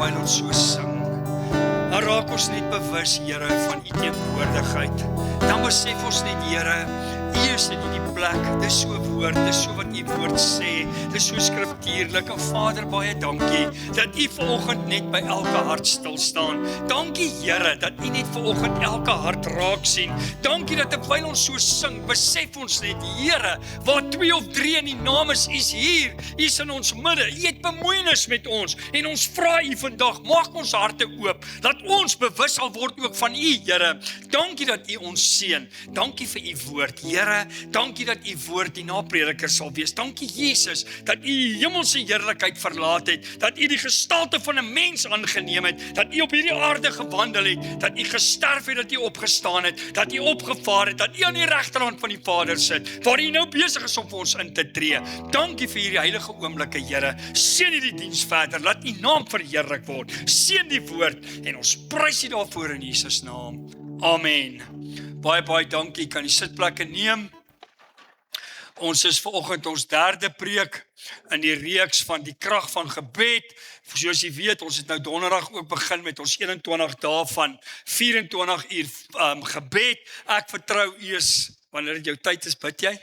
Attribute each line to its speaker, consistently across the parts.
Speaker 1: terwyl ons so sing, dan raak ons net bewus, Here, van U teenwoordigheid. Dan besef ons net, Here, U is in hierdie plek. Dis so woord, dis so wat U woord sê, dis so skriftuurlik. En Vader, baie dankie dat U vanoggend net by elke hart stil staan. Dankie, Here, dat U net vanoggend elke hart raak sien. Dankie dat terwyl ons so sing, besef ons net, Here, waar 2 of 3 in U naam is, U is hier, U is in ons midde. U het bemoeienis met ons en ons vra U vandag, maak ons harte oop, dat ons bewus sal word ook van U, Here. Dankie dat U ons seën. Dankie vir U woord, Here. Dankie dat U woord die naprediker sal wees. Dankie Jesus dat U hemelse heerlikheid verlaat het, dat U die gestalte van 'n mens aangeneem het, dat U op hierdie aarde gewandel het, dat U gesterf het, dat U opgestaan het, dat U opgevaar het, dat U aan die regterhand van die Vader sit, waar U nou besig is om vir ons in te tree. Dankie vir hierdie heilige oomblikke, Here. Seën hierdie diens verder, laat U naam verheerlik word. Seën die woord en ons prys U daarvoor in Jesus naam. Amen. Baie dankie, kan die sitplekke neem. Ons is vanoggend ons 3de preek in die reeks van die krag van gebed. Soos jy weet, ons het nou donderdag ook begin met ons 21 dae van 24 uur gebed. Ek vertrou U is, wanneer dit jou tyd is, bid jy?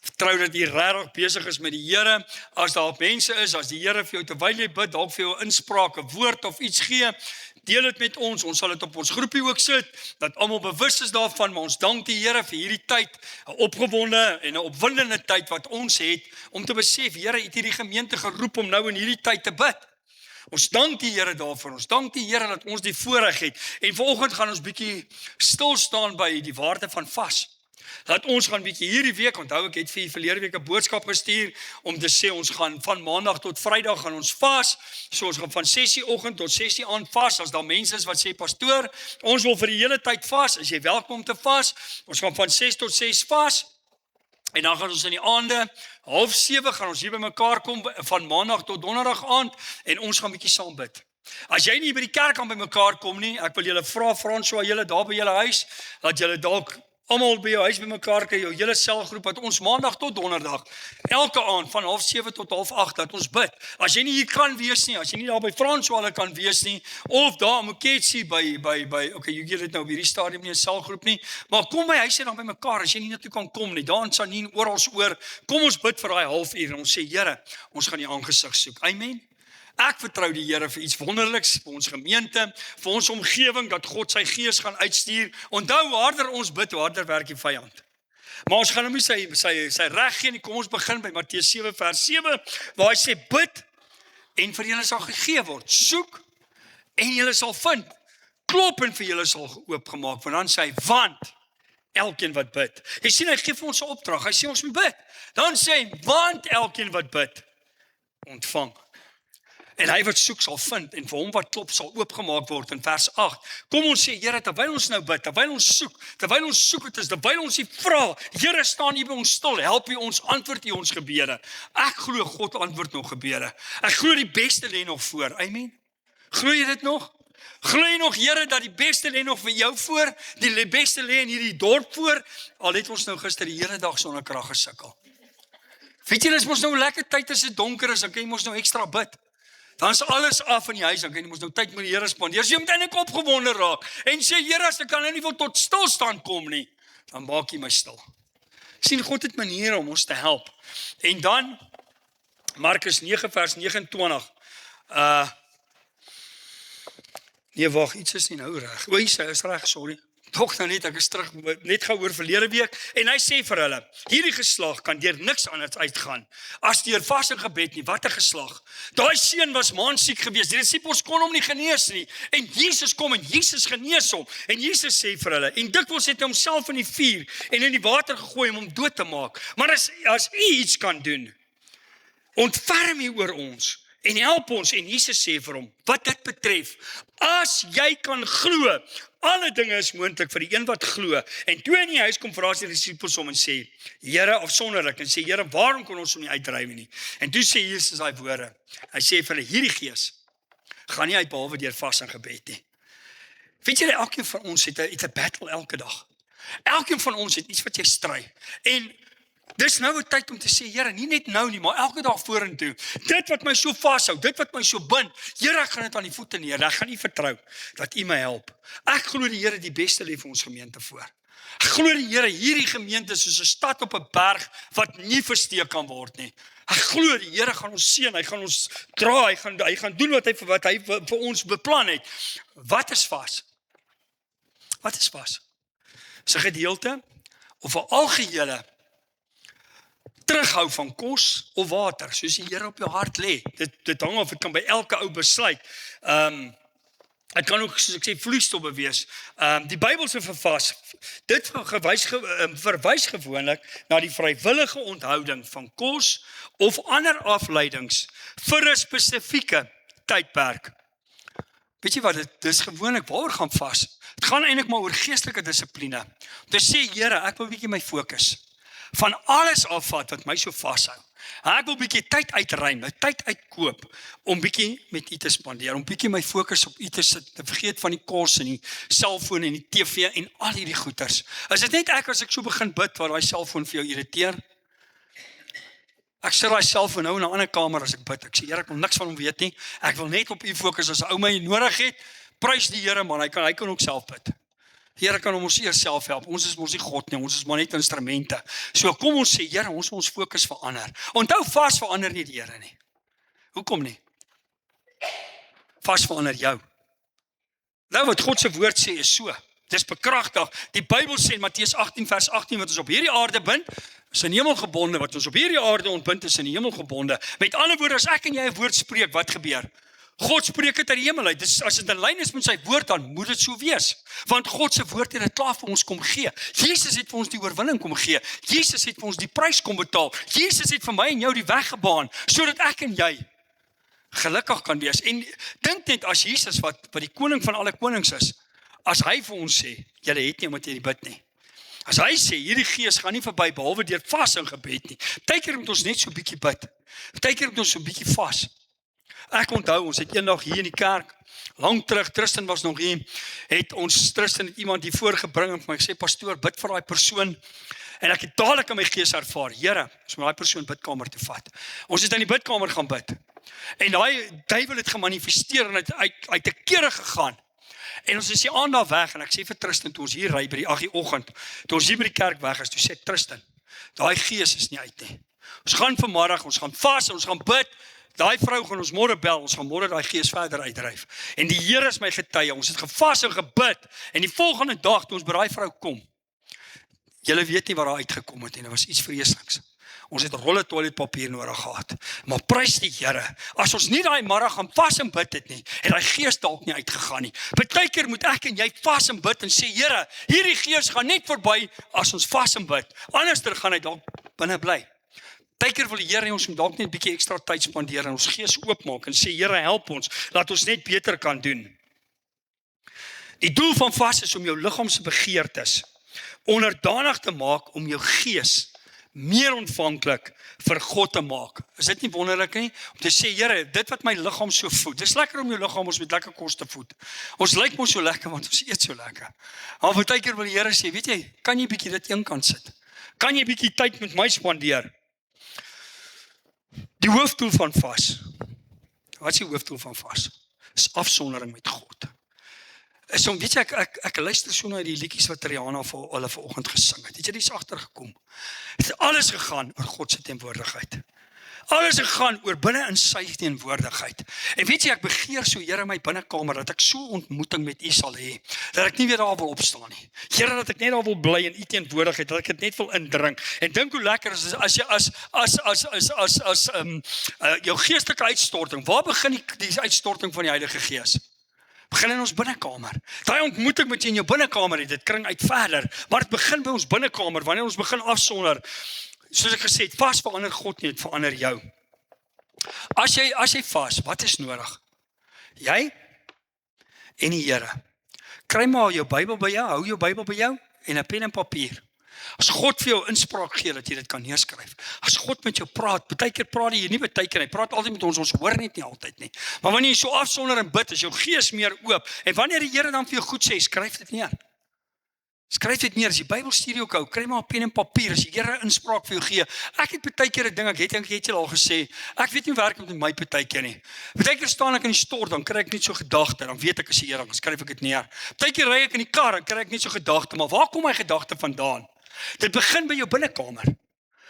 Speaker 1: Vertrou dat jy regtig besig is met die Here. As daar mense is, as die Here vir jou terwyl jy bid, dalk vir jou inspraak, 'n woord of iets gee, deel dit met ons. Ons sal dit op ons groepie ook sit, dat almal bewus is daarvan, maar ons dank die Here vir hierdie tyd, 'n opgewonde en 'n opwindende tyd wat ons het, om te besef, Here het hierdie gemeente geroep om nou in hierdie tyd te bid. Ons dank die Here daarvoor, ons dank die Here dat ons die voorreg het, en vanoggend gaan ons bietjie stil staan by die waarde van vas. Laat ons gaan bietjie hierdie week, onthou ek het vir verlede week 'n boodskap gestuur om te sê ons gaan van maandag tot Vrydag gaan ons vas. So ons gaan van 6:00 oggend tot 6:00 aand vas. As daar mense is wat sê pastoor, ons wil vir die hele tyd vas, is jy welkom om te vas. Ons gaan van 6 tot 6 vas. En dan gaan ons in die aande 6:30 gaan ons hier bymekaar kom van maandag tot donderdag aand en ons gaan bietjie saam bid. As jy nie by die kerk aan bymekaar kom nie, ek wil julle vra, François, julle daar by julle huis, dat julle dalk almal by jou huis bymekaar kry, jou hele selgroep, wat ons maandag tot donderdag, elke aand van 7:30 tot 7:30, dat ons bid. As jy nie hier kan wees nie, as jy nie daar by François kan wees nie, of daar in Moketsi okay, jy het nou op hierdie stadium nie 'n selgroep nie, maar kom by huis en dan bymekaar, as jy nie naartoe kan kom nie, daar in Sanin, oral oor, kom ons bid vir daai halfuur, en ons sê, Here, ons gaan die aangesig soek. Amen. Ek vertrou die Here vir iets wonderliks, vir ons gemeente, vir ons omgewing, dat God sy gees gaan uitstuur. Onthou, hoe harder ons bid, hoe harder werk die vyand. Maar ons gaan hom nie sy reg gee nie. Kom ons begin by Matteus 7 vers 7, waar hy sê, bid en vir julle sal gegee word. Soek en julle sal vind. Klop en vir julle sal oopgemaak. Want dan sê hy, want elkeen wat bid. Jy sien, hy gee vir ons 'n opdrag. Hy sê ons moet bid. Dan sê hy, want elkeen wat bid, ontvang. En hy wat soek sal vind, en vir hom wat klop sal oopgemaak word, in vers 8. Kom ons sê, Here, terwyl ons nou bid, terwyl ons soek het is, terwyl ons U vra, Here, staan U by ons stil, help U ons, antwoord U ons gebede. Ek glo God antwoord nog gebede. Ek glo die beste lê nog voor. Amen. Glo jy dit nog? Glo jy nog, Here, dat die beste lê nog vir jou voor, die beste lê in hierdie dorp voor, al het ons nou gister die hele dag sonder krag gesukkel. Weet jy, dis mos nou 'n lekker tyd as dit donker is, dan kan jy mos nou ekstra bid. Dan is alles af in die huis, dan kan jy mos nou tyd met die Here spandeer. Jy moet eintlik opgewonde raak en sê, Here, as ek kan nou nie wil tot stilstand kom nie, dan maak jy my stil. Sien, God het maniere om ons te help. En dan, Markus 9 vers 29, nee, wag, iets is nie nou reg. O, hy is reg, sorry. Tog nou net, ek is terug, net gou oor verlede week, en hy sê vir hulle, hierdie geslag kan deur niks anders uitgaan, as deur vas en gebed nie. Wat 'n geslag. Daai seun was maansiek gewees, die disippels kon hom nie genees nie, en Jesus kom en Jesus genees hom, en Jesus sê vir hulle, en dikwels het hy homself in die vuur, en in die water gegooi om hom dood te maak, maar as U iets kan doen, ontferm U oor ons, en help ons, en Jesus sê vir hom, wat dit betref, as jy kan glo, alle dinge is moontlik vir die een wat glo. En toe in die huis kom, vra sy disippels hom en sê, Here, afsonderlik, en sê, Here, waarom kon ons hom nie uitdryf nie? En toe sê Jesus daai woorde, hy sê vir hulle, hierdie gees gaan nie uit behalwe deur vas en gebed nie. Weet julle, elkeen van ons het 'n battle elke dag. Elkeen van ons het iets wat jy stry. En Dis nou 'n tyd om te sê, Here, nie net nou nie, maar elke dag vorentoe. Dit wat my so vashou, dit wat my so bind, Here, ek gaan dit aan die voete neer. Ek gaan nie vertrou dat U my help. Ek glo die Here die beste lê vir ons gemeente voor. Ek glo die Here, hierdie gemeente is soos 'n stad op 'n berg wat nie versteek kan word nie. Ek glo die Here gaan ons seën, hy gaan ons dra, hy gaan doen wat hy vir ons beplan het. Wat is vas? Wat is vas? Is 'n gedeelte of 'n algehele terughou van kos of water, soos die Here op jou hart lê. Dit hang af, dit kan by elke ou besluit. Het kan ook, soos ek sê, vloeistowwe wees. Die Bybelse vervas, dit verwys gewoonlik na die vrywillige onthouding van kos of ander afleidings vir 'n spesifieke tydperk. Weet jy wat, dit is gewoonlik, waaroor gaan vas? Het gaan eintlik maar oor geestelike dissipline. Om te sê, Here, ek wil 'n bietjie my fokus van alles afvat wat my so vashou. Ek wil 'n bietjie tyd uitruim, tyd uitkoop, om bietjie met U te spandeer, om bietjie my fokus op U te sit, te vergeet van die kos en die selfoon en die TV en al hierdie goeters. Is dit net ek as ek so begin bid, waar daai selfoon vir jou irriteer? Ek sit daai selfoon nou in 'n ander kamer as ek bid. Ek sê, Here, ek wil niks van hom weet nie. Ek wil net op U fokus. As 'n ou my nodig het, prys die Here, man, hy kan ook self bid. Die Here kan ons eers self help. Ons is mos nie God nie, ons is maar net instrumente. So kom ons sê, Here, ons wil ons fokus verander. Onthou, vas verander nie die Here nie. Hoekom nie? Vas verander jou. Nou wat God se woord sê is so. Dis bekragtig. Die Bybel sê in Matteus 18 vers 18, wat ons op hierdie aarde bind, is in die hemel gebonde. Wat ons op hierdie aarde ontbind, is in die hemel gebonde. Met ander woorde, as ek en jy 'n woord spreek, wat gebeur? God spreek dit uit die hemel uit. Dis, as dit in lyn is met sy woord, dan moet dit so wees. Want God se woord het dit klaar vir ons kom gee. Jesus het vir ons die oorwinning kom gee. Jesus het vir ons die prys kom betaal. Jesus het vir my en jou die weg gebaan, sodat ek en jy gelukkig kan wees. En dink net, as Jesus, wat die koning van alle konings is, as hy vir ons sê, julle het nie omdat jy die bid nie. As hy sê, hierdie gees gaan nie verby, behalwe deur vas en gebed nie. Partykeer moet ons net so 'n bietjie bid. Partykeer moet ons so 'n bietjie vas. Ek onthou, ons het eendag hier in die kerk, lang terug, Tristan was nog hier, Tristan het iemand hier voorgebring en vir my gesê, pastoor, bid vir daai persoon. En ek het dadelik in my gees ervaar, Here, ons moet daai persoon bidkamer toe vat. Ons het in die bidkamer gaan bid. En daai duiwel het gemanifesteer en uit 'n kere gegaan. En ons is die aand daar weg, en ek sê vir Tristan, toe ons hier ry by die 8:00 oggend, toe ons hier by die kerk weg is, toe sê ek, Tristan, daai gees is nie uit nie. Ons gaan vanmiddag, ons gaan vas, ons gaan bid, daai vrou gaan ons môre bel, ons gaan môre daai gees verder uitdryf. En die Here is my getuie, ons het gevas en gebid, en die volgende dag, toe ons by daai vrou kom, julle weet nie wat daar uitgekom het, en dit was iets vreesliks. Ons het rolle toiletpapier nodig gehad. Maar prys die Here, as ons nie daai middag gaan vas en bid het nie, en daai gees dalk nie uitgegaan nie. Partykeer moet ek en jy vas en bid en sê, Here, hierdie gees gaan net verby as ons vas en bid. Anderster gaan hy dalk binne bly. Partykeer wil die Here hê ons moet dalk net 'n bietjie ekstra tyd spandeer en ons gees oopmaak en sê, Here, help ons, laat ons net beter kan doen. Die doel van vas is om jou liggaamse begeertes onderdanig te maak, om jou gees meer ontvanklik vir God te maak. Is dit nie wonderlik nie? Om te sê, Here, dit wat my liggaam so voed. Dis lekker om jou liggaam ons met lekker kos te voed. Ons lyk mos so lekker want ons eet so lekker. Maar partykeer wil die Here sê, weet jy, kan jy bietjie dit eenkant sit? Kan jy bietjie tyd met my spandeer? Die hoofdoel van vas. Wat is die hoofdoel van vas? Is afsondering met God. Is om, weet jy, ek luister so na die liedjies wat Rihanna vir hulle vanoggend gesing het. Het jy dis agtergekom? Het alles gegaan oor God se teenwoordigheid. Alles gegaan oor binne in sy teenwoordigheid. En weet jy, ek begeer so, Here, my binnekamer, dat ek so ontmoeting met U sal hê, dat ek nie weer daar wil opstaan nie. Here, dat ek net daar wil bly in U teenwoordigheid, dat ek dit net wil indrink. En dink hoe lekker is as jy jou geestelike uitstorting, waar begin die uitstorting van die Heilige Gees? Begin in ons binnekamer. Daai ontmoeting met jy in jou binnekamer het, dit kring uit verder, maar dit begin by ons binnekamer, wanneer ons begin afsonder. Soos ek gesê het, vas verander God nie, het verander jou. As jy vas, wat is nodig? Jy en die Here. Kry maar jou Bybel by jou, hou jou Bybel by jou, en 'n pen en papier. As God vir jou inspraak gee, dat jy dit kan neerskryf. As God met jou praat, partykeer praat hy nie partykeer, hy praat altyd met ons hoor net nie altyd nie. Maar wanneer jy so afsonder en bid, is jou gees meer oop, en wanneer die Here dan vir jou goed sê, skryf dit neer. Skryf dit neer, as die Bybel studie ook hou, kry maar 'n pen en papier, as die Here 'n inspraak vir jou gee. Ek het baie keer 'n ding, ek het julle al gesê, ek weet nie werk met my baie keer nie. Baie keer staan ek in die stort, dan kry ek net so gedagte, dan weet ek as die Here, dan skryf ek dit neer. Baie keer ry ek in die kar, dan kry ek net so gedagte, maar waar kom my gedagte vandaan? Dit begin by jou binnekamer.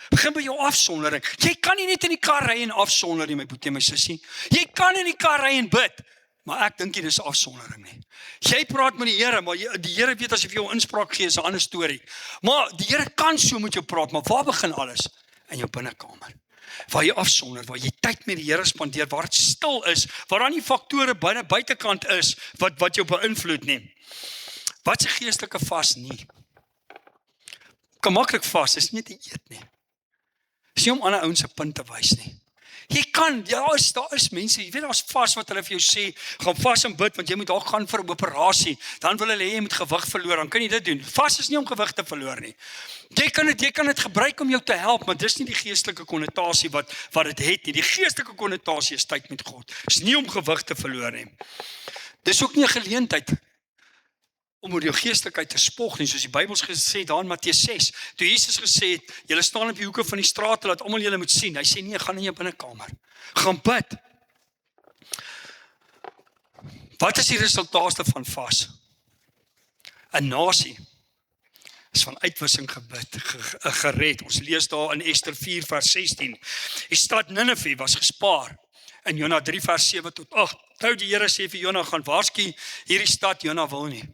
Speaker 1: Begin by jou afsondering. Jy kan nie net in die kar ry en afsonder nie, my boetie en my sussie. Jy kan in die kar ry en bid, maar ek dink nie dis afsondering nie. Jy praat met die Here, maar die Here weet as jy vir jou inspraak gee, is 'n ander storie. Maar die Here kan so met jou praat, maar waar begin alles? In jou binnekamer. Waar jy afsonder, waar jy tyd met die Here spandeer, waar dit stil is, waar daar nie faktore buitekant is wat jou beïnvloed nie. Wat 'n geestelike vas nie? Kan maklik vas, is nie te eet nie. Is nie om ander ouens se punt te wys nie. Jy kan, daar is mense, jy weet daar's vas wat hulle vir jou sê, gaan vas en bid, want jy moet dalk gaan vir 'n operasie, dan wil hulle hê jy moet gewig verloor, dan kan jy dit doen. Vas is nie om gewig te verloor nie. Jy kan dit gebruik om jou te help, maar dis nie die geestelike konnotasie wat dit het nie. Die geestelike konnotasie is tyd met God. Dis nie om gewig te verloor nie. Dis ook nie 'n geleentheid om oor jou geestelikheid te spog nie, soos die Bybel gesê daar in Matteus 6, toe Jesus gesê het, julle staan op die hoeke van die strate, laat almal julle moet sien, hy sê nee, gaan in jou binnekamer, gaan bid. Wat is die resultate van vas? 'n nasie is van uitwissing gered. Ons lees daar in Ester 4 vers 16, die stad Nineve was gespaar, in Jona 3 vers 7 tot 8, nou die Here sê vir Jona, gaan waarsku hierdie stad, Jona wil nie.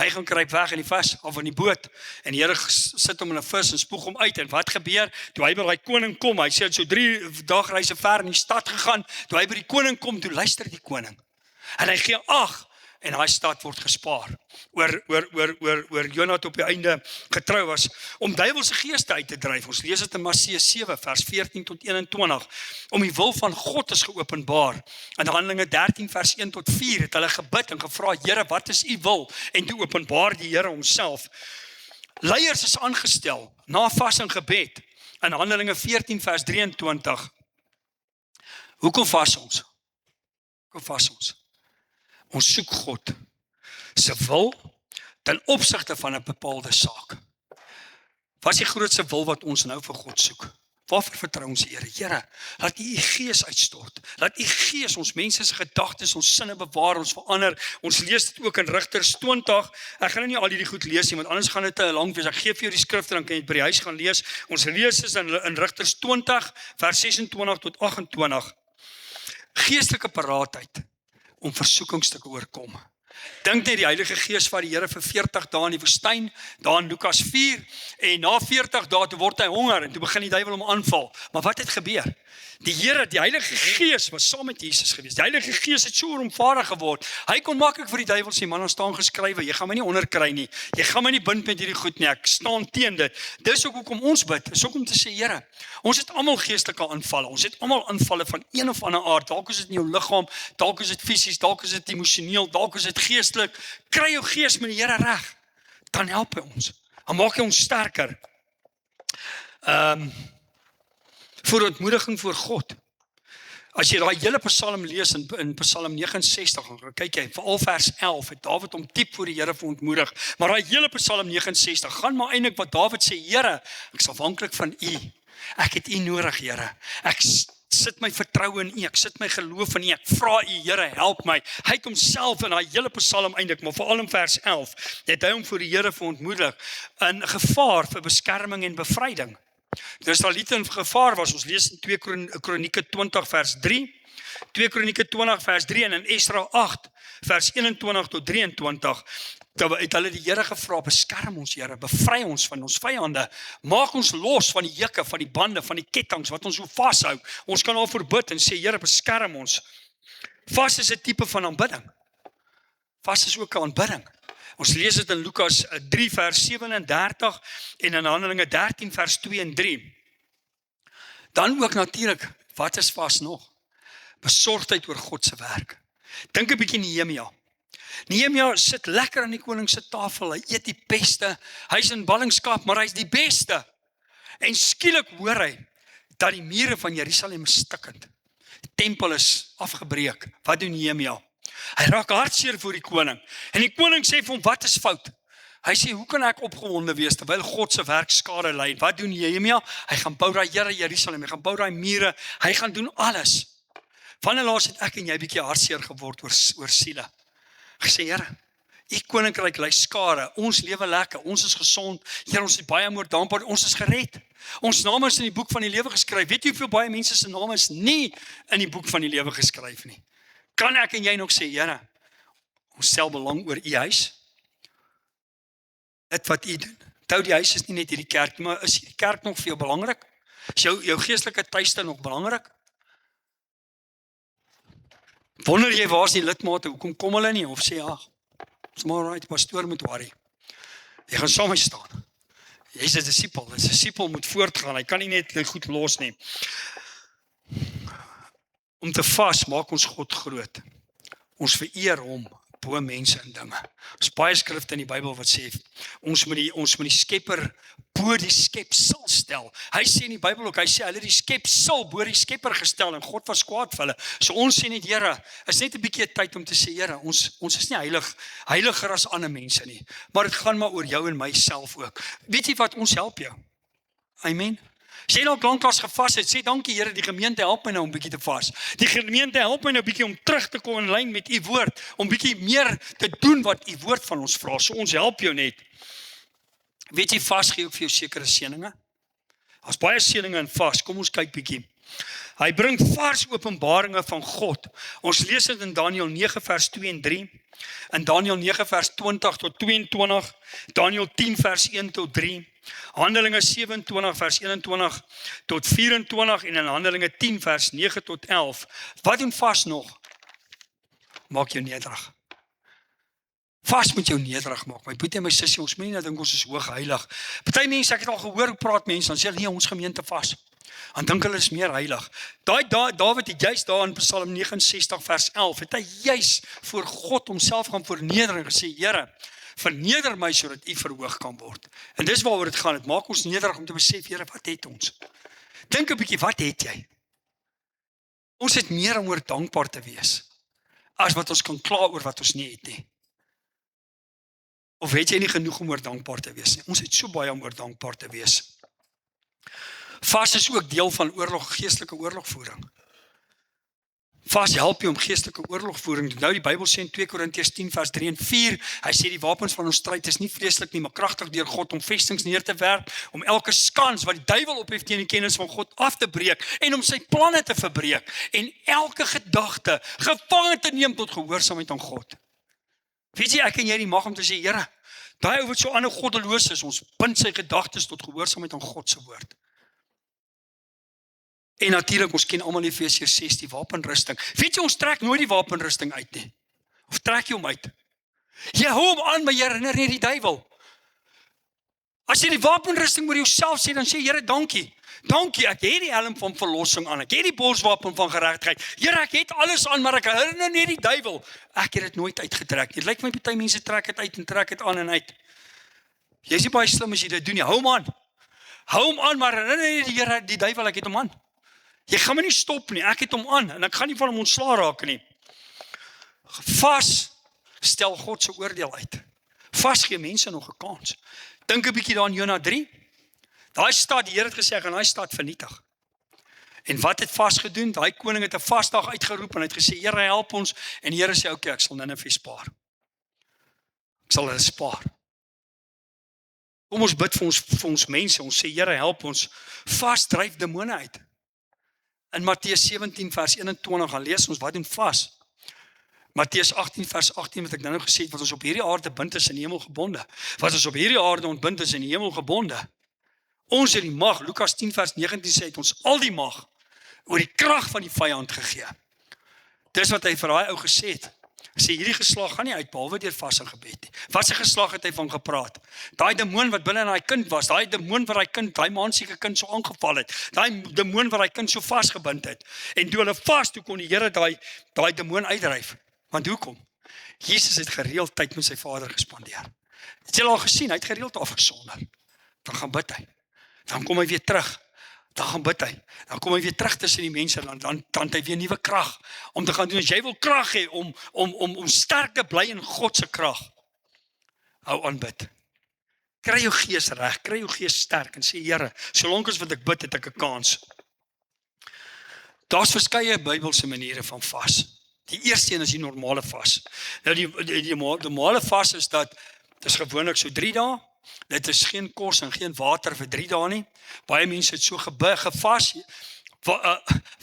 Speaker 1: Hy gaan kruip weg in die vis, of in die boot, en die Here sit hom in 'n vis en spoeg hom uit, en wat gebeur? Toe hy by die koning kom, hy sê, so 3 dagreise ver in die stad gegaan, toe hy by die koning kom, toe luister die koning, en hy gee ag, en daai stad word gespaar, oor Jona op die einde getrou was, om duiwelse geeste uit te dryf. Ons lees dit in Matteus 7 vers 14 tot 21, om die wil van God is geopenbaar. In Handelinge 13 vers 1 tot 4 het hulle gebid en gevra, Here, wat is u wil? En toe openbaar die Here homself. Leiers is aangestel, na vas en gebed, in Handelinge 14 vers 23. Hoekom vas ons? Ons soek God se wil ten opsigte van 'n bepaalde saak. Wat is die grootste wil wat ons nou vir God soek? Waarvoor vertrou ons die Here? Here, laat U Gees uitstort. Laat U Gees ons mense se gedagtes, ons sinne bewaar, ons verander. Ons lees dit ook in Rigters 20. Ek gaan nou nie al hierdie goed lees nie, want anders gaan dit te lank wees. Ek gee vir jou die skrifte, dan kan jy dit by die huis gaan lees. Ons lees is in Rigters 20 vers 26 tot 28. Geestelike paraatheid om versoekings te oorkom. Dink net die Heilige Gees vat die Here vir 40 dae in die woestyn, daar in Lukas 4, en na 40 dae toe word hy honger, en toe begin die duiwel hom aanval. Maar wat het gebeur? Die Here, die Heilige Gees was saam met Jesus gewees. Die Heilige Gees het so ooromvaardig geword. Hy kon maklik vir die duiwel sê, man, daar staan geskrywe, jy gaan my nie onderkry nie. Jy gaan my nie bind met hierdie goed nie. Ek staan teen dit. Dis ook hoekom ons bid. Dis ook om te sê, Here, ons het almal geestelike aanvalle. Ons het almal aanvalle van een of ander aard. Dalk is dit in jou liggaam, dalk is dit fisies, dalk is dit emosioneel, dalk is dit geestelik. Kry jou gees met die Here reg. Dan help hy ons. Dan maak hy ons sterker. Voor ontmoediging voor God. As jy daai hele Psalm lees in Psalm 69, dan kyk jy, veral vers 11, het Dawid hom diep voor die Here verontmoedig. Maar daai hele Psalm 69, gaan maar eintlik wat Dawid sê, Here, ek is afhanklik van U. Ek het U nodig, Here. Ek sit my vertroue in U, ek sit my geloof in U, ek vra U, Here, help my. Hy het homself in daai hele Psalm eintlik, maar veral in vers 11, het hy hom voor die Here verontmoedig, in gevaar vir beskerming en bevryding. Die Israeliete in gevaar was, ons lees in 2 Kronieke 20 vers 3, 2 Kronieke 20 vers 3 en in Esra 8 vers 21 tot 23, het hulle die Here gevra, beskerm ons Here, bevry ons van ons vyande, maak ons los van die jukke, van die bande, van die kettinge wat ons so vashou. Ons kan daarvoor bid en sê, Here, beskerm ons. Vas is 'n tipe van aanbidding. Vas is ook 'n aanbidding. Ons lees dit in Lukas 3 vers 37 en in Handelinge 13 vers 2 en 3. Dan ook natuurlik, wat is vas nog? Besorgdheid oor God se werk. Dink 'n bietjie Nehemia. Nehemia sit lekker aan die koning se tafel, hy eet die beste, hy's in ballingskap, maar hy's die beste. En skielik hoor hy dat die mure van Jerusalem is stikkend. Die tempel is afgebreek. Wat doen Nehemia? Hy raak hartseer voor die koning. En die koning sê vir hom, wat is fout? Hy sê, hoe kan ek opgewonde wees terwyl God se werk skade ly? Wat doen Nehemia? Hy gaan bou daai Here Jerusalem, hy gaan bou daai mure, hy gaan doen alles. Wanneer laas het ek en jy bietjie hartseer geword oor siele? Gesê, Here, U koninkryk ly skade, ons lewe lekker, ons is gesond, Here, ons is baie meer dankbaar, ons is gered. Ons name is in die boek van die lewe geskryf. Weet jy hoeveel baie mense se name is nie in die boek van die lewe geskryf nie? Kan ek en jy nog sê, Here, ons stel belang oor U huis? Dit wat U doen. Onthou, die huis is nie net hierdie kerk, maar is die kerk nog vir jou belangrik? Is jou geestelike tuiste nog belangrik? Wonder jy waar is die lidmate, hoekom kom hulle nie? Of sê, it's maar right, pastoor moet worry. Jy gaan saam met my staan. Jy is 'n disipel, 'n disipel moet voortgaan, hy kan nie net goed los nie. Om te vas maak ons God groot. Ons vereer hom bo mense en dinge. Ons baie skrifte in die Bybel wat sê, ons moet die skepper bo die skepsel stel. Hy sê in die Bybel ook, hy sê, hulle die skepsel bo die skepper gestel, en God was kwaad vir hulle. So ons sê net, Here, is net 'n bietjie tyd om te sê, Here, ons is nie heiliger as ander mense nie, maar dit gaan maar oor jou en myself ook. Weet jy wat, ons help jou. Amen. As jy nog lanklaas gevas het, sê dankie Here, die gemeente help my nou om bietjie te vas. Die gemeente help my nou bietjie om terug te kom in lyn met U woord, om bietjie meer te doen wat U woord van ons vra. So ons help jou net. Weet jy, vas gee ook vir jou sekere seëninge? As baie seëninge in vas, kom ons kyk bietjie. Hy bring vars openbaringe van God. Ons lees dit in Daniël 9 vers 2 en 3, in Daniël 9 vers 20 tot 22, Daniël 10 vers 1 tot 3, Handelinge 27 vers 21 tot 24 en in Handelinge 10 vers 9 tot 11. Wat doen vas nog? Maak jou nederig. Vas moet jou nederig maak. My boetie en my sussie, ons moet nie nou dink ons is hoog heilig. Party mense, ek het al gehoor hoe praat mense, dan sê hulle, nee, ons gemeente vas. Dan dink hulle is meer heilig. Dawid het juist daar in Psalm 69 vers 11, het hy juist voor God homself gaan verneder en gesê, Here, verneder my sodat U verhoog kan word. En dis waaroor dit gaan. Dit maak ons nederig om te besef, Here, wat het ons? Dink 'n bietjie, wat het jy? Ons het meer om oor dankbaar te wees, as wat ons kan kla oor wat ons nie het nie. Of weet jy nie genoeg om oor dankbaar te wees nie? Ons het so baie om oor dankbaar te wees. Vas is ook deel van geestelike oorlogvoering. Vas help jou om geestelike oorlogvoering. Nou die Bybel sê in 2 Korintiërs 10 vers 3 en 4, hy sê die wapens van ons stryd is nie vreeslik nie, maar kragtig deur God om vestings neer te werp, om elke skans wat die duiwel ophef teen die kennis van God af te breek en om sy planne te verbreek en elke gedagte gevange te neem tot gehoorsaamheid aan God. Weet jy, ek en jy die mag om te sê, Here, daai ou wat so ander goddeloos is, ons bind sy gedagtes tot gehoorsaamheid aan God se woord. En natuurlik, ons ken almal Efesiërs 6, die wapenrusting. Weet jy, ons trek nooit die wapenrusting uit nie. Of trek jy hom uit? Jy hou hom aan, maar jy herinner nie die duiwel. As jy die wapenrusting oor jouself sê, dan sê Here, dankie. Dankie, ek het die helm van verlossing aan. Ek het die borswapen van geregtigheid. Here, ek het alles aan, maar ek herinner nie die duiwel. Ek het dit nooit uitgetrek. Dit lyk my party mense trek dit uit en trek dit aan en uit. Jy is nie baie slim as jy dit doen nie. Hou hom aan. Hou hom aan, maar herinner nie die Here, die duiwel, ek het hom aan. Jy gaan my nie stop nie, ek het hom aan, en ek gaan nie van hom ontslaa raak nie. Vas stel God se oordeel uit. Vas gee mense nog 'n kans. Dink 'n bietjie daar in Jona 3. Daai stad, die Here het gesê, gaan daai stad vernietig. En wat het vas gedoen? Daai koning het 'n vasdag uitgeroep en hy het gesê, Here, help ons. En die Here sê, okay, ek sal Ninive spaar. Ek sal hulle spaar. Kom ons bid vir ons mense, ons sê, Here, help ons. Vas dryf demone uit. In Matteus 17 vers 21 gaan lees ons, wat doen vas? Matteus 18 vers 18 wat ek nou gesê het, wat ons op hierdie aarde bind is in die hemel gebonde. Wat ons op hierdie aarde ontbind is in die hemel gebonde. Ons het die mag, Lukas 10 vers 19 sê, het ons al die mag oor die krag van die vyand gegee. Dis wat hy vir daai ou gesê het. Hy sê, hierdie geslag gaan nie uit, behalwe deur vas en gebed nie. Wat se geslag het hy van gepraat? Daai demoon wat binne in daai kind was, daai demoon wat daai kind, daai maansieke kind so aangeval het, daai demoon wat daai kind so vasgebind het. En toe hulle vas, toe kon die Here daai demoon uitdryf. Want hoekom? Jesus het gereeld tyd met sy Vader gespandeer. Het jy al gesien, hy het gereeld afgesonder. Dan gaan bid hy. Dan kom hy weer terug. Dan gaan bid hy. Dan kom hy weer terug tussen die mense, dan het hy weer nuwe krag om te gaan doen. As jy wil krag hê om sterk te bly in God se krag, hou aan bid. Kry jou gees reg, kry jou gees sterk en sê, Here, solank as wat ek bid, het ek 'n kans. Daar's verskeie Bybelse maniere van vas. Die eerste een is die normale vas. Nou die normale vas is dat, dit is gewoonlik so 3 dae, dit is geen kos en geen water vir 3 dae nie. Baie mense het so gevas.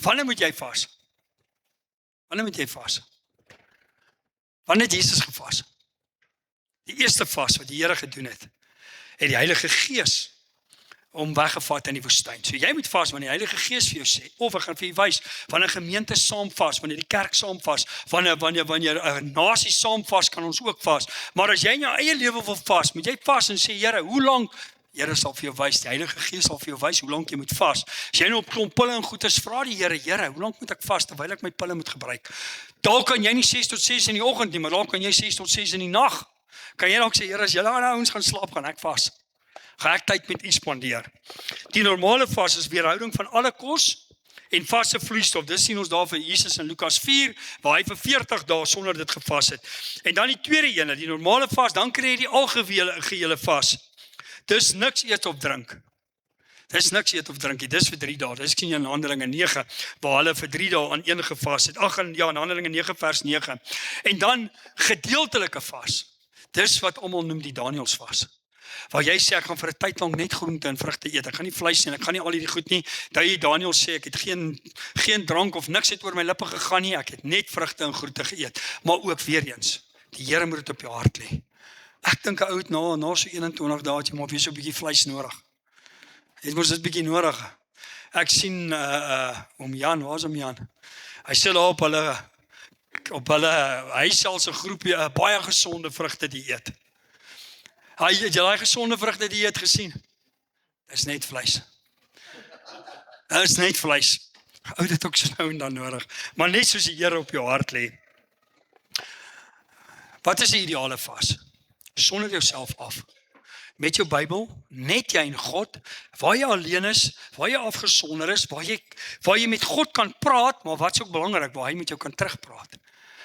Speaker 1: Wanneer moet jy vas? Wanneer moet jy vas? Wanneer het Jesus gevas? Die eerste vas wat die Here gedoen het die Heilige Gees om weggevat in die woestyn. So jy moet vas wanneer die Heilige Gees vir jou sê, of ek gaan vir jou wys, wanneer 'n gemeente saam vas, wanneer die kerk saam vas, wanneer 'n nasie saam vas, kan ons ook vas. Maar as jy in jou eie lewe wil vas, moet jy vas en sê, Here, hoe lank? Here sal vir jou wys, die Heilige Gees sal vir jou wys hoe lank jy moet vas. As jy nou op klomp pille en goeders vra die Here, hoe lank moet ek vas terwyl ek my pille moet gebruik? Dalk kan jy nie 6 tot 6 in die oggend nie, maar dalk kan jy 6 tot 6 in die nag. Kan jy dalk sê, Here, as julle ouens gaan slaap, gaan ek vas. Gaan ek tyd met u spandeer. Die normale vas is weerhouding van alle kos en vaste vloeistof. Dis sien ons daar vir Jesus in Lukas 4, waar hy vir 40 dae sonder dit gevas het. En dan die tweede ene, die normale vas, dan kry jy die algehele vas. Dis niks eet of drink. Dis niks eet of drink. Dis vir 3 dae. Dis sien jy in Handelinge 9, waar hulle vir 3 dae aan een gevas het. In Handelinge 9 vers 9. En dan gedeeltelike vas. Dis wat almal noem die Danielsvas. Waar jy sê, ek gaan vir 'n tyd lank net groente en vrugte eet. Ek gaan nie vleis nie, ek gaan nie al hierdie goed nie. Daniel sê, ek het geen drank of niks het oor my lippe gegaan nie. Ek het net vrugte en groente geëet. Maar ook weer eens, die Here moet dit op jou hart lê. Ek dink 'n ou het na so 21 dae het jy maar weer so 'n bietjie vleis nodig. Jy moet dit bietjie nodig. Ek sien oom Jan, waar's oom Jan? Hy sê daar op hulle hy selfs 'n groepie baie gesonde vrugte dieet. Het jy daai gesonde vrugte dieet gesien? Dis net vleis. Dis net vleis. Ou dit ook so nou en dan nodig. Maar net soos die Here op jou hart lê. Wat is die ideale vas? Sonder jouself af. Met jou Bybel, net jy en God, waar jy alleen is, waar jy afgesonder is, waar jy met God kan praat, maar wat is ook belangrik, waar hy met jou kan terugpraat.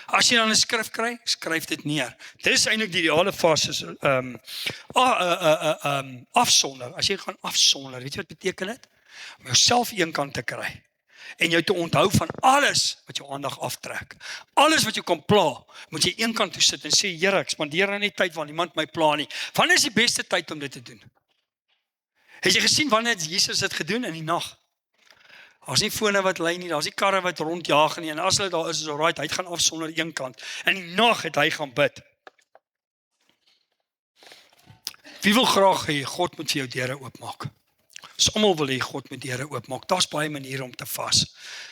Speaker 1: As jy dan 'n skrif kry, skryf dit neer. Dit is eintlik die ideale vas is afsonder. As jy gaan afsonder, weet jy wat beteken dit? Om jouself eenkant te kry en jou te onthou van alles wat jou aandag aftrek. Alles wat jou kan pla, moet jy eenkant toe sit en sê, Here, ek spandeer nou net tyd waar niemand my pla nie. Wanneer is die beste tyd om dit te doen? Het jy gesien wanneer Jesus dit gedoen in die nag? Daar's nie fone wat lei nie, daar's nie karre wat rondjaag nie, en as hulle daar is alright, hy gaan afsonder eenkant. In die nag het hy gaan bid. Wie wil graag hê God moet vir jou deure oopmaak? Ons almal wil hê God moet deure oopmaak. Daar's baie maniere om te vas.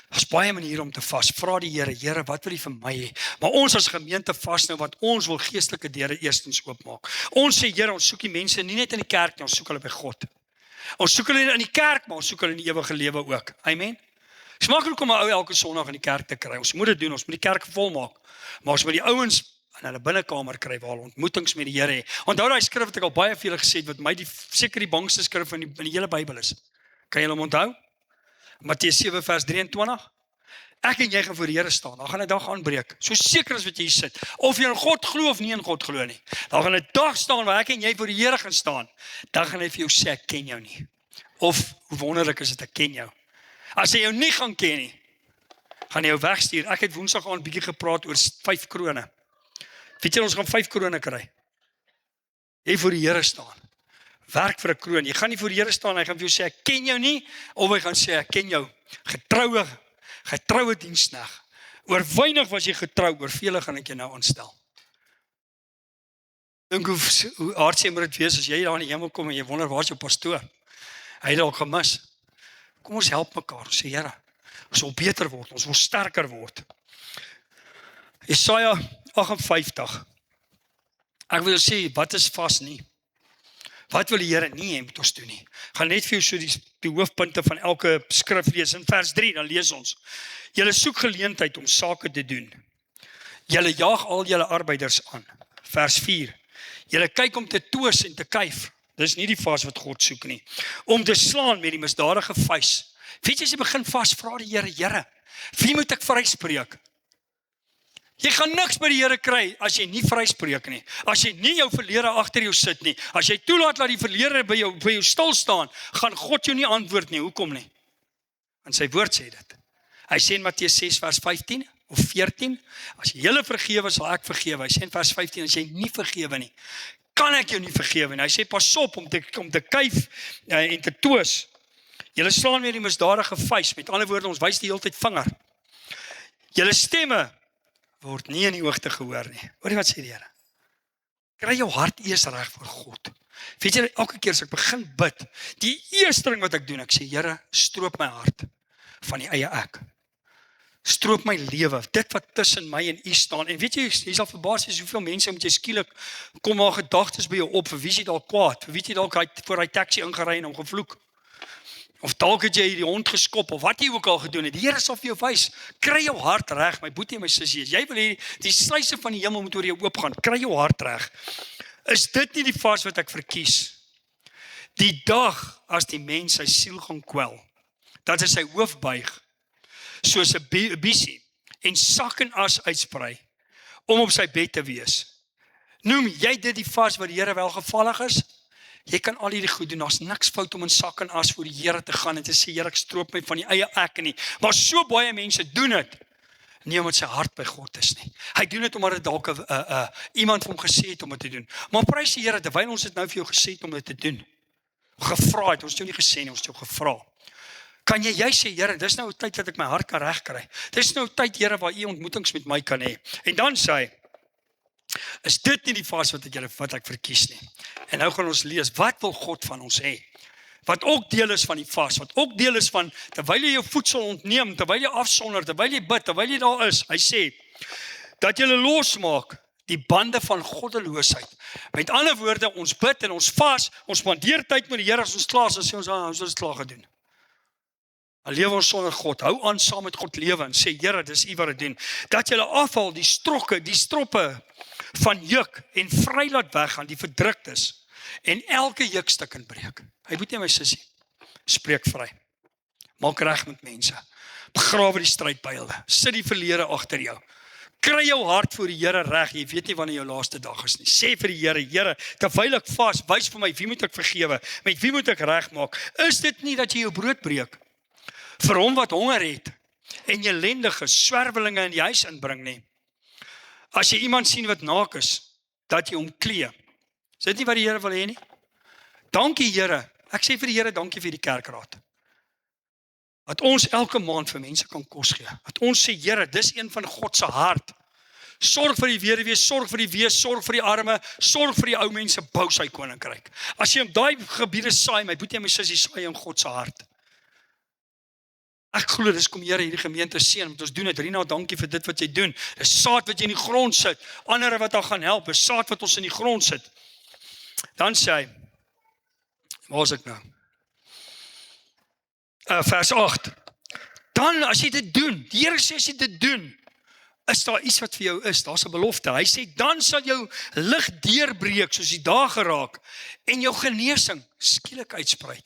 Speaker 1: Daar's baie maniere om te vas. Vra die Here, wat wil U vir my hê? Maar ons as gemeente vas nou wat ons wil geestelike deure eerstens oopmaak. Ons sê, Here, ons soek die mense nie net in die kerk nie, ons soek hulle by God. Ons soek hulle in die kerk, maar ons soek hulle in die ewige lewe ook. Amen. Dit is maklik om 'n ou elke Sondag in die kerk te kry. Ons moet dit doen, ons moet die kerk vol maak. Maar ons moet die ouens in hulle binnekamer kry waar hulle ontmoetings met die Here hê. Onthou daai skrif wat ek al baie vir julle gesê het, wat my seker die bangste skrif in die hele Bybel is. Kan julle hom onthou? Matteus 7 vers 23. Ek en jy gaan voor die Here staan. Dan gaan 'n dag aanbreek. So seker as wat jy sit. Of jy in God glo of nie in God glo nie. Dan gaan 'n dag staan waar ek en jy voor die Here gaan staan. Dan gaan hy vir jou sê, ek ken jou nie. Of hoe wonderlik is dit, ek ken jou. As hy jou nie gaan ken nie, gaan hy jou wegstuur. Ek het Woensdag aan 'n bietjie gepraat oor 5 krone. Weet jy, ons gaan 5 krone kry. Jy voor die Here staan. Werk vir 'n kroon. Jy gaan nie voor die Here staan, hy gaan vir jou sê, ek ken jou nie, of hy gaan sê, ek ken jou. Getroue diensknegt. Oor weinig was jy getrou, oor vele gaan ek jou nou aanstel. Dink hoe hartseer moet dit wees as jy daar in die hemel kom en jy wonder, waar is jou pastoor? Hy het al gemis. Kom ons help mekaar, ons sê, Here, ons wil beter word, ons wil sterker word. Jesaja 58. Ek wil sê, wat is vas nie? Wat wil die Here nie hê moet ons doen nie? Gaan net vir jou so die hoofpunte van elke skrif lees. In vers 3, dan lees ons. Julle soek geleentheid om sake te doen. Julle jaag al julle arbeiders aan. Vers 4. Julle kyk om te toos en te kyf. Dis nie die vas wat God soek nie. Om te slaan met die misdadige vuis. Weet jy, as jy begin vas, vra die Here, Here, wie moet ek vryspreek? Jy gaan niks by die Here kry as jy nie vryspreek nie. As jy nie jou verlede agter jou sit nie. As jy toelaat dat die verlede by jou stil staan, gaan God jou nie antwoord nie. Hoekom nie? Want sy woord sê dit. Hy sê in Matteus 6 vers 15 of 14, as jy julle vergewe, sal ek vergewe. Hy sê in vers 15, as jy nie vergewe nie, kan ek jou nie vergewe nie. Hy sê pas op om te kuif en te toos. Julle slaan weer die misdadige vuis. Met ander woorde, ons wys die hele tyd vinger. Julle stemme word nie in die hoogte gehoor nie. Hoor jy wat sê die Here? Kry jou hart eers reg voor God. Weet jy, elke keer as ek begin bid, die eerste ding wat ek doen, ek sê, Here, stroop my hart van die eie ek. Stroop my lewe, dit wat tussen my en U staan. En weet jy sal verbaas wees hoeveel mense moet jy skielik kom maar gedagtes by jou op, vir wie jy dalk kwaad, vir wie jy dalk voor hy taxi ingery en hom gevloek. Of dalk het jy die hond geskop, of wat jy ook al gedoen het. Die Here sal vir jou wys, kry jou hart reg, my boetie en my sussie. Jy wil hê die sluise van die hemel moet oor jou oopgaan, kry jou hart reg. Is dit nie die vas wat ek verkies? Die dag as die mens sy siel gaan kwel, dat hy sy hoof buig, soos 'n biesie, en sak en as uitsprei, om op sy bed te wees. Noem jy dit die vas wat die Here welgevallig is? Jy kan al hierdie goed doen, daar's niks fout om in sak en as voor die Here te gaan en te sê, Here, ek stroop my van die eie ek nie. Maar so baie mense doen dit, nie omdat sy hart by God is nie. Hy doen dit omdat dit dalk iemand vir hom gesê het om dit te doen. Maar prys die Here, terwyl ons dit nou vir jou gesê het om dit te doen. Gevra het, ons het jou nie gesê nie, ons het jou gevra. Kan jy sê, Here, dis nou 'n tyd dat ek my hart kan regkry. Dis nou 'n tyd, Here, waar U ontmoetings met my kan hê. En dan sê hy, is dit nie die vas wat ek verkies nie. En nou gaan ons lees, wat wil God van ons hê? Wat ook deel is van die vas, wat ook deel is van, terwyl jy jou voedsel ontneem, terwyl jy afsonder, terwyl jy bid, terwyl jy daar is, hy sê, dat jy losmaak, die bande van goddeloosheid. Met ander woorde, ons bid en ons vas, ons spandeer tyd met die Here as ons klaar is, en sê ons het dit klaar gedoen. Dan lewe ons sonder God, hou aan saam met God lewe, en sê, Here, dis U wat dit doen, dat jy afval, die stroppe van juk, en vry laat weggaan, die verdruktes, en elke jukstuk in breek. Hy moet nie my sussie, spreek vry, maak reg met mense, begrawe die strydpyle, sit die verlede agter jou, kry jou hart voor die Here reg, jy weet nie wanneer jou laaste dag is nie, sê vir die Here, Here, terwyl ek vas, wys vir my, wie moet ek vergewe, met wie moet ek regmaak, is dit nie dat jy jou brood breek, vir hom wat honger het, en ellendige swerwelinge in die huis inbring nie, as jy iemand sien wat naak is, dat jy hom klee, is dit nie wat die Here wil hê nie? Dankie Here, ek sê vir die Here, dankie vir die kerkraad, dat ons elke maand vir mense kan kos gee, dat ons sê, Here, dis een van God se hart, sorg vir die weduwee, sorg vir die wees, sorg vir die arme, sorg vir die ou mense, bou sy koninkryk, as jy op daai gebiede saai, my boetie en my sussie, saai in God se hart. Ek glo, dis kom Here hierdie gemeente seën, want ons doen dit. Rina, dankie vir dit wat jy doen. Dis saad wat jy in die grond sit, ander wat daar gaan help, dis saad wat ons in die grond sit. Dan sê hy, waar is ek nou? Vers 8. Dan, as jy dit doen, die Here sê as jy dit doen, is daar iets wat vir jou is, daar's 'n belofte. Hy sê, dan sal jou lig deurbreek, soos die dag geraak, en jou genesing skielik uitsprei.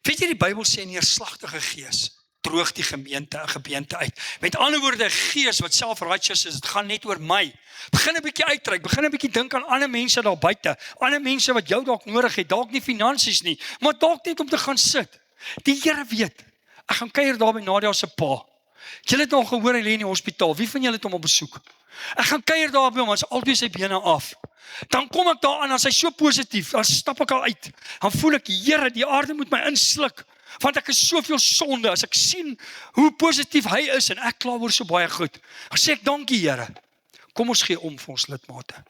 Speaker 1: Weet jy, die Bybel sê, 'n neerslagtige gees droog die gebeente uit. Met ander woorde, 'n gees wat self-righteous is, dit gaan net oor my. Begin 'n bietjie uitreik, begin 'n bietjie dink aan ander mense daar buite, ander mense wat jou dalk nodig het, dalk nie finansies nie, maar dalk net om te gaan sit. Die Here weet, ek gaan kuier daar by Nadia se pa. Julle het nog gehoor hy lê in die hospitaal, wie van julle het hom op besoek? Ek gaan kuier daar by hom, as albei sy bene af. Dan kom ek daar aan, as hy so positief, dan stap ek al uit. Dan voel ek, Here, die aarde moet my insluk, want ek is soveel sonde, as ek sien hoe positief hy is, en ek kla oor so baie goed. Dan sê ek, dankie Here, kom ons gee om vir ons lidmate.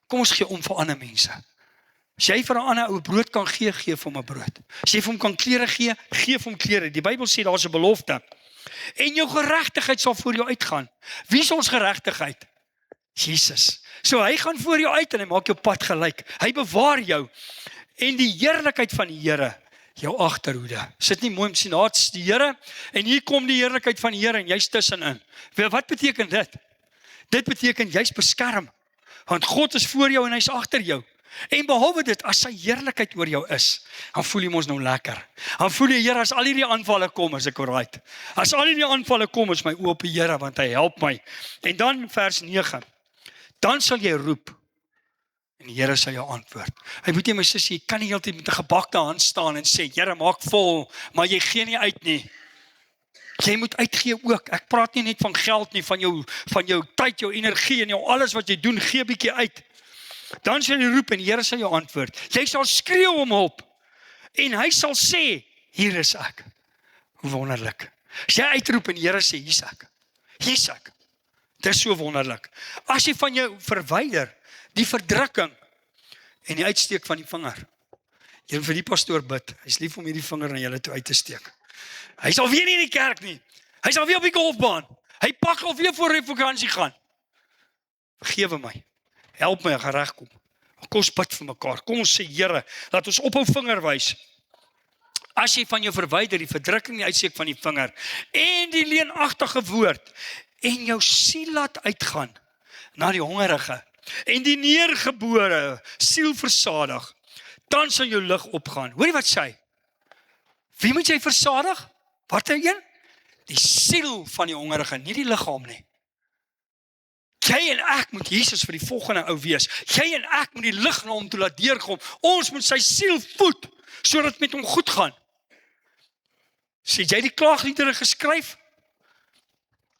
Speaker 1: Kom ons gee om vir ander mense. As jy vir 'n ander ou brood kan gee, gee vir hom 'n brood. As jy vir hom kan klere gee, gee vir hom klere. Die Bybel sê, daar's 'n belofte. En jou geregtigheid sal voor jou uitgaan. Wie is ons geregtigheid? Jesus. So hy gaan voor jou uit en hy maak jou pad gelyk. Hy bewaar jou. En die heerlikheid van die Here, jou agterhoede. Sit nie mooi om te sien, daar's die Here, en hier kom die heerlikheid van die Here, en jy's tussenin. Wat beteken dit? Dit beteken, jy's beskerm. Want God is voor jou en hy's agter jou. En behalwe dit, as sy heerlikheid oor jou is, dan voel jy mos nou lekker. Dan voel jy, Here, as al hierdie aanvalle kom, is ek alright. As al hierdie aanvalle kom, is my oë op die Here, want hy help my. En dan vers 9, dan sal jy roep, en die Here sal jou antwoord. Hy moet jy, my sussie, jy kan nie heeltyd met 'n gebakte hand staan en sê, Here, maak vol, maar jy gee nie uit nie. Jy moet uitgee ook. Ek praat nie net van geld nie, van jou tyd, jou energie en jou alles wat jy doen, gee 'n bietjie uit. Dan sal jy roep en die Here sal jou antwoord. Jy sal skreeu om hulp en hy sal sê, hier is ek. Hoe wonderlik. As jy uitroep en die Here sê, hier's ek. Hier's ek. Dit is so wonderlik. As jy van jou verwyder, die verdrukking en die uitsteek van die vinger. Jy moet vir die pastoor bid. Hy is lief om hierdie vinger na julle toe uit te steek. Hy sal weer nie in die kerk nie. Hy sal weer op die golfbaan. Hy pak al weer voor hy vakansie gaan. Vergewe my. Help my, ek gaan regkom. Kom ons bid vir mekaar. Kom ons sê, Here, laat ons ophou vinger wys. As jy van jou verwyder, die verdrukking, die uitsteek van die vinger, en die leenagtige woord, en jou siel laat uitgaan, na die hongerige, en die neergebore siel versadig, dan sal jou lig opgaan. Hoor jy wat sê? Wie moet jy versadig? Wat een? Die siel van die hongerige, nie die liggaam nie. Jy en ek moet Jesus vir die volgende ou wees. Jy en ek moet die lig na hom toe laat deurkom. Ons moet sy siel voed, sodat het met hom goed gaan. Sê jy die klaagliedere geskryf?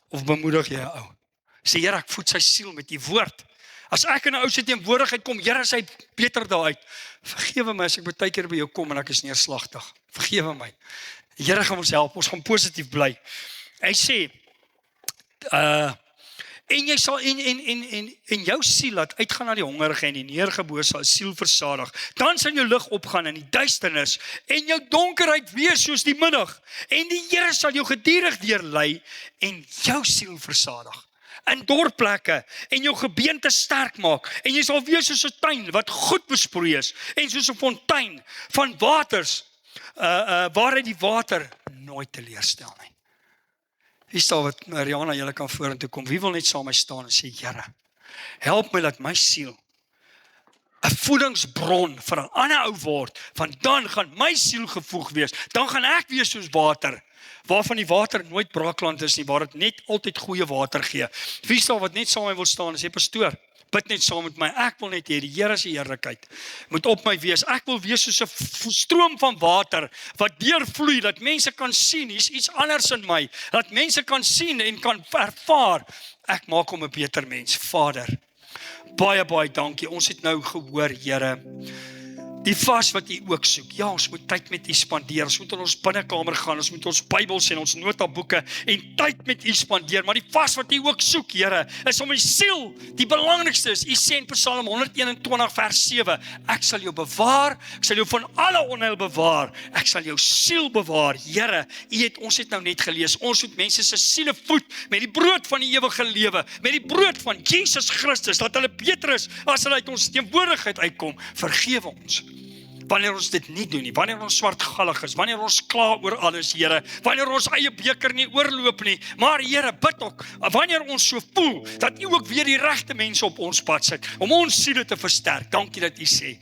Speaker 1: Of bemoedig jy 'n ou? Sê, Here, ek voed sy siel met die woord. As ek in 'n ou se teenwoordigheid kom, Here, is hy beter daaruit. Vergewe my as ek baie keer by jou kom en ek is neerslagtig. Vergewe my. Die Here gaan ons help, ons gaan positief bly. Hy sê, en jy sal en jou siel laat uitgaan na die hongerige en die neergebore sal siel versadig. Dan sal jou lig opgaan in die duisternis en jou donkerheid wees soos die middag. En die Here sal jou gedurig deurlei en jou siel versadig. In dorplekke en jou gebeente sterk maak. En jy sal wees soos 'n tuin wat goed besproei is en soos 'n fontein van waters waaruit die water nooit teleurstel nie. Wie sal wat Mariana, julle kan vorentoe kom. Wie wil net saam my staan en sê, Here, help my dat my siel 'n voedingsbron vir 'n ander ou word, want dan gaan my siel gevoeg wees. Dan gaan ek wees soos water, waarvan die water nooit braakland is nie, waar dit net altyd goeie water gee. Wie sal wat net saam my wil staan en sê, pastoor, bid net saam met my. Ek wil net hê die Here se heerlikheid moet op my wees. Ek wil wees soos 'n stroom van water wat deurvloei, dat mense kan sien, hier's iets anders in my. Dat mense kan sien en kan ervaar, ek maak hom 'n beter mens. Vader, baie dankie. Ons het nou gehoor, Here, die vas wat U ook soek. Ja, ons moet tyd met U spandeer. Ons moet in ons binnekamer gaan. Ons moet ons Bybels en ons notaboeke en tyd met U spandeer. Maar die vas wat U ook soek, Here, is om die siel, die belangrikste is. U sê in Psalm 121 vers 7, ek sal jou bewaar, ek sal jou van alle onheil bewaar, ek sal jou siel bewaar. Here, ons het nou net gelees, ons moet mense se siele voed met die brood van die ewige lewe, met die brood van Jesus Christus, dat hulle beter is as hulle uit ons teenwoordigheid uitkom. Vergewe ons wanneer ons dit nie doen nie, wanneer ons swartgallig is, wanneer ons kla oor alles, Here, wanneer ons eie beker nie oorloop nie, maar Here, bid ook, wanneer ons so voel, dat U ook weer die regte mense op ons pad sit, om ons siele te versterk. Dankie dat U sê,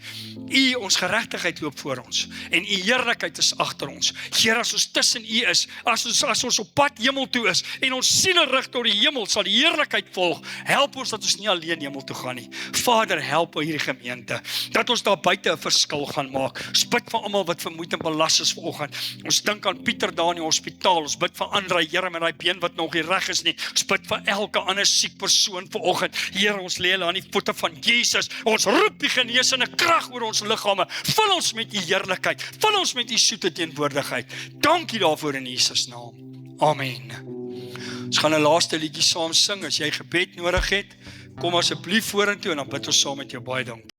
Speaker 1: ons geregtigheid loop voor ons, en U heerlikheid is agter ons. Here, as ons tussen U is, as ons op pad hemel toe is, en ons siele rig tot die hemel, sal die heerlikheid volg. Help ons dat ons nie alleen hemel toe gaan nie. Vader, help hierdie gemeente, dat ons daar buite 'n verskil gaan maak. Ons bid vir almal wat vermoeid en belas is vanoggend. Ons dink aan Pieter daar in die hospitaal. Ons bid vir Andrei, Here, met daai been wat nog nie reg is nie. Ons bid vir elke ander siek persoon vanoggend. Here, ons lê hulle aan die voete van Jesus. Ons roep die genesende krag oor ons liggame. Vul ons met U heerlikheid. Vul ons met U soete teenwoordigheid. Dankie daarvoor in Jesus naam. Amen. Ons gaan 'n laaste liedjie saam sing. As jy gebed nodig het, kom asseblief vorentoe en dan bid ons saam met jou. Baie dankie.